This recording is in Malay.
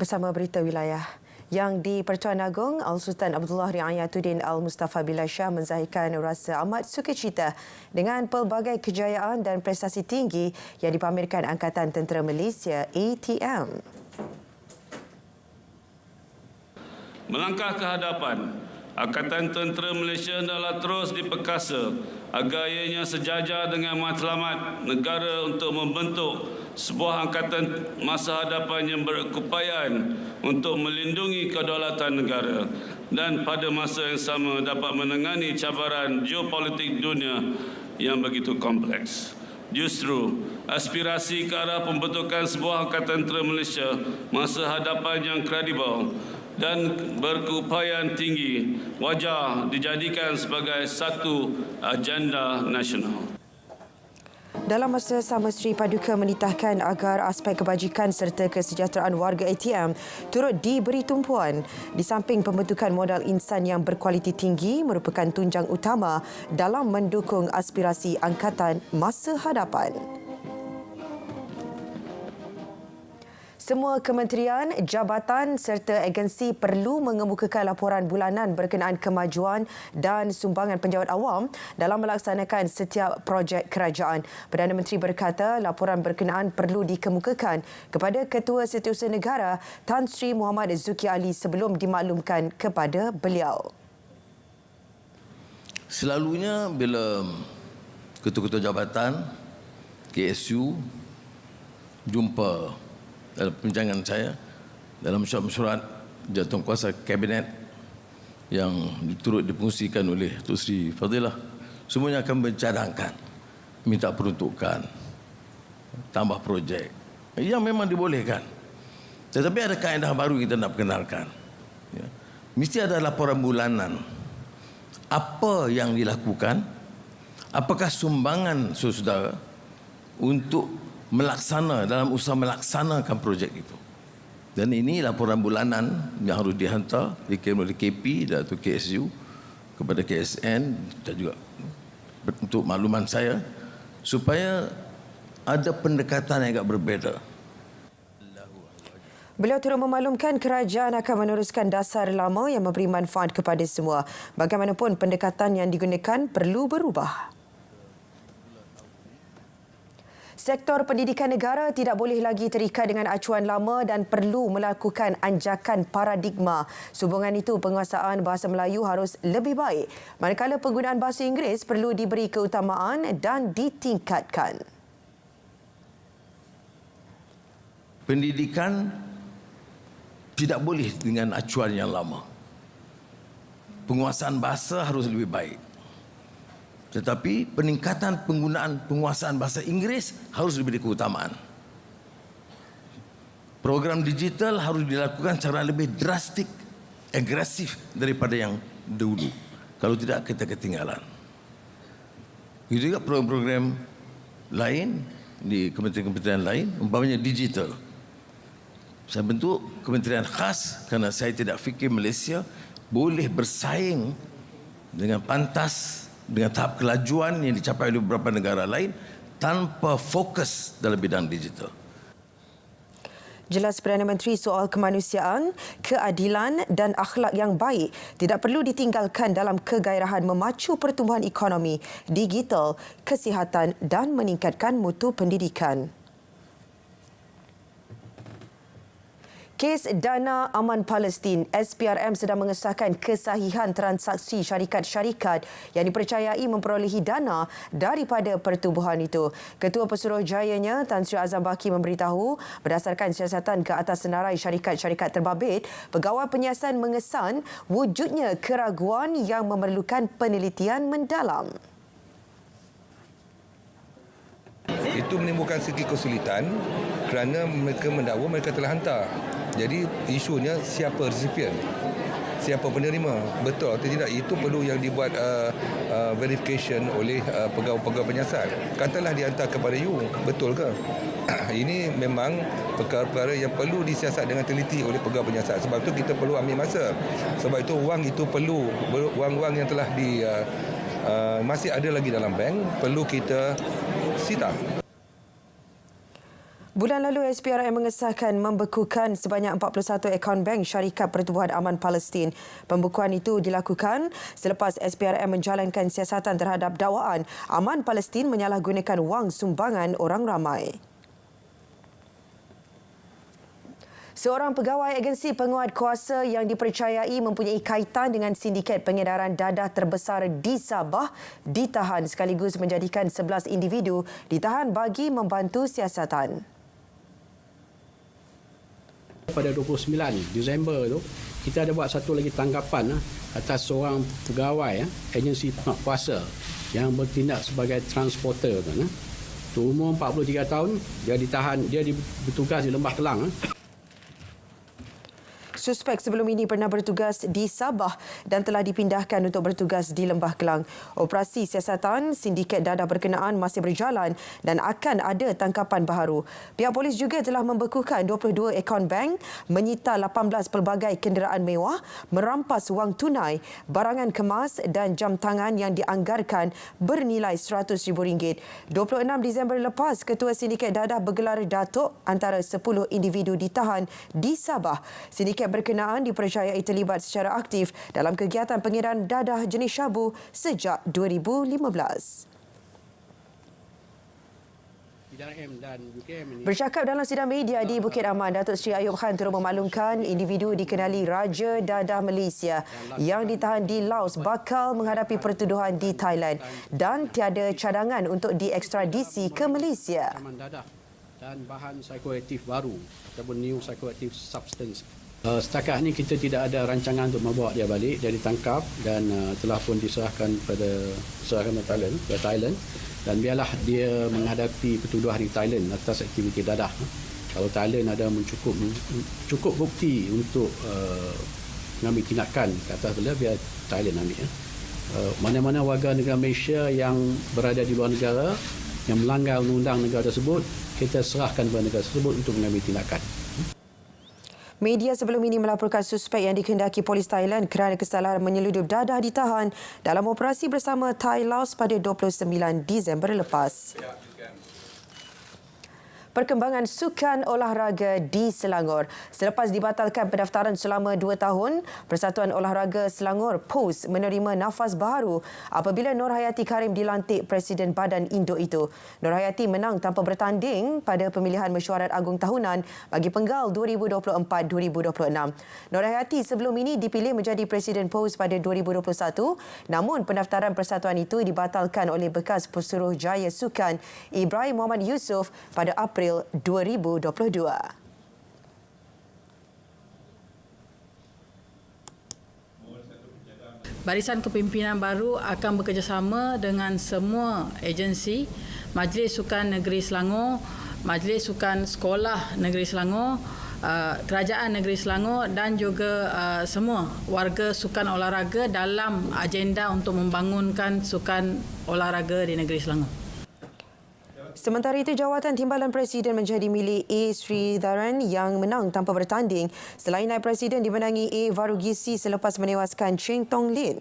Bersama berita wilayah. Yang di Pertuan Agong, Al-Sultan Abdullah Riayatuddin Al-Mustafa Billah Shah menzahirkan rasa amat sukacita dengan pelbagai kejayaan dan prestasi tinggi yang dipamerkan Angkatan Tentera Malaysia ATM. Melangkah ke hadapan, Angkatan Tentera Malaysia hendaklah terus diperkasa agar ianya sejajar dengan matlamat negara untuk membentuk sebuah angkatan masa hadapan yang berkeupayaan untuk melindungi kedaulatan negara dan pada masa yang sama dapat menangani cabaran geopolitik dunia yang begitu kompleks. Justru, aspirasi ke arah pembentukan sebuah Angkatan Tentera Malaysia masa hadapan yang kredibel dan berkeupayaan tinggi wajar dijadikan sebagai satu agenda nasional. Dalam masa sama, Sri Paduka menitahkan agar aspek kebajikan serta kesejahteraan warga ATM turut diberi tumpuan. Di samping pembentukan modal insan yang berkualiti tinggi merupakan tunjang utama dalam mendukung aspirasi angkatan masa hadapan. Semua kementerian, jabatan serta agensi perlu mengemukakan laporan bulanan berkenaan kemajuan dan sumbangan penjawat awam dalam melaksanakan setiap projek kerajaan. Perdana Menteri berkata laporan berkenaan perlu dikemukakan kepada Ketua Setiausaha Negara Tan Sri Muhammad Zuki Ali sebelum dimaklumkan kepada beliau. Selalunya bila ketua-ketua jabatan KSU jumpa dalam perbincangan saya dalam mesyuarat jawatankuasa kabinet yang turut dipungsikan oleh Datuk Seri Fadilah, semuanya akan mencadangkan minta peruntukan tambah projek yang memang dibolehkan, tetapi ada kaedah baru kita nak perkenalkan ya. Mesti ada laporan bulanan apa yang dilakukan, apakah sumbangan saudara untuk dalam usaha melaksanakan projek itu. Dan ini laporan bulanan yang harus dihantar, dikirim oleh KP dan KSU kepada KSN dan juga untuk makluman saya supaya ada pendekatan yang agak berbeza. Beliau turut memaklumkan kerajaan akan meneruskan dasar lama yang memberi manfaat kepada semua. Bagaimanapun pendekatan yang digunakan perlu berubah. Sektor pendidikan negara tidak boleh lagi terikat dengan acuan lama dan perlu melakukan anjakan paradigma. Sehubungan itu, penguasaan bahasa Melayu harus lebih baik, manakala penggunaan bahasa Inggeris perlu diberi keutamaan dan ditingkatkan. Pendidikan tidak boleh dengan acuan yang lama. Penguasaan bahasa harus lebih baik. Tetapi peningkatan penggunaan penguasaan bahasa Inggeris harus diberi keutamaan. Program digital harus dilakukan secara lebih drastik, agresif daripada yang dulu. Kalau tidak, kita ketinggalan. Itu juga program-program lain di kementerian-kementerian lain, umpamanya digital. Saya bentuk kementerian khas kerana saya tidak fikir Malaysia boleh bersaing dengan pantas dengan tahap kelajuan yang dicapai oleh beberapa negara lain tanpa fokus dalam bidang digital. Jelas Perdana Menteri, soal kemanusiaan, keadilan dan akhlak yang baik tidak perlu ditinggalkan dalam kegairahan memacu pertumbuhan ekonomi, digital, kesihatan dan meningkatkan mutu pendidikan. Kes Dana Aman Palestin, SPRM sedang mengesahkan kesahihan transaksi syarikat-syarikat yang dipercayai memperolehi dana daripada pertubuhan itu. Ketua Pesuruhjayanya Tan Sri Azam Baki memberitahu berdasarkan siasatan ke atas senarai syarikat-syarikat terbabit, Pegawai Penyiasan mengesan wujudnya keraguan yang memerlukan penelitian mendalam. Itu menimbulkan segi kesulitan kerana mereka mendakwa mereka telah hantar. Jadi isunya siapa resipien, siapa penerima, betul atau tidak, itu perlu yang dibuat verification oleh pegawai-pegawai penyiasat. Katalah dihantar kepada you, betul ke? Ini memang perkara-perkara yang perlu disiasat dengan teliti oleh pegawai penyiasat. Sebab itu kita perlu ambil masa. Sebab itu wang itu perlu, wang-wang yang telah masih ada lagi dalam bank, perlu kita sita. Bulan lalu, SPRM mengesahkan membekukan sebanyak 41 akaun bank Syarikat Pertubuhan Aman Palestin. Pembekuan itu dilakukan selepas SPRM menjalankan siasatan terhadap dakwaan Aman Palestin menyalahgunakan wang sumbangan orang ramai. Seorang pegawai agensi penguat kuasa yang dipercayai mempunyai kaitan dengan sindiket pengedaran dadah terbesar di Sabah ditahan sekaligus menjadikan 11 individu ditahan bagi membantu siasatan. Pada 29 Disember tu, kita ada buat satu lagi tangkapan atas seorang pegawai agensi penguat kuasa yang bertindak sebagai transporter tu. Umur 43 tahun, dia ditahan, dia bertugas di Lembah Kelang. Suspek sebelum ini pernah bertugas di Sabah dan telah dipindahkan untuk bertugas di Lembah Kelang. Operasi siasatan sindiket dadah berkenaan masih berjalan dan akan ada tangkapan baharu. Pihak polis juga telah membekukan 22 akaun bank, menyita 18 pelbagai kenderaan mewah, merampas wang tunai, barangan kemas dan jam tangan yang dianggarkan bernilai RM100,000. 26 Disember lepas, Ketua Sindiket Dadah bergelar datuk antara 10 individu ditahan di Sabah. Sindiket berkenaan dipercayai terlibat secara aktif dalam kegiatan pengedaran dadah jenis syabu sejak 2015. Bercakap dalam sidang media di Bukit Aman, Datuk Seri Ayub Khan turut memaklumkan individu dikenali Raja Dadah Malaysia yang ditahan di Laos bakal menghadapi pertuduhan di Thailand dan tiada cadangan untuk diekstradisi ke Malaysia. Dan bahan psikoaktif baru ataupun new psychoactive substance. Setakat ini kita tidak ada rancangan untuk membawa dia balik. Dia ditangkap dan telah pun diserahkan ke Thailand. Dan biarlah dia menghadapi pertuduhan di Thailand atas aktiviti dadah. Kalau Thailand ada cukup bukti untuk mengambil tindakan ke atas beliau, biar Thailand ambil. Mana-mana warga negara Malaysia yang berada di luar negara yang melanggar undang-undang negara tersebut, kita serahkan kepada negara tersebut untuk mengambil tindakan. Media sebelum ini melaporkan suspek yang dikehendaki polis Thailand kerana kesalahan menyeludup dadah ditahan dalam operasi bersama Thai Laos pada 29 Disember lepas. Perkembangan sukan olahraga di Selangor. Selepas dibatalkan pendaftaran selama 2 tahun, Persatuan Olahraga Selangor POS menerima nafas baru apabila Nur Hayati Karim dilantik Presiden Badan Induk itu. Nur Hayati menang tanpa bertanding pada pemilihan mesyuarat agung tahunan bagi penggal 2024-2026. Nur Hayati sebelum ini dipilih menjadi Presiden POS pada 2021, namun pendaftaran persatuan itu dibatalkan oleh bekas Pesuruhjaya Sukan Ibrahim Muhammad Yusof pada April 2022. Barisan kepimpinan baru akan bekerjasama dengan semua agensi, Majlis Sukan Negeri Selangor, Majlis Sukan Sekolah Negeri Selangor, Kerajaan Negeri Selangor dan juga semua warga sukan olahraga dalam agenda untuk membangunkan sukan olahraga di Negeri Selangor. Sementara itu, jawatan timbalan Presiden menjadi milik A. Sridharan yang menang tanpa bertanding. Selain naib Presiden dimenangi A. Varugisi selepas menewaskan Cheng Tong Lin.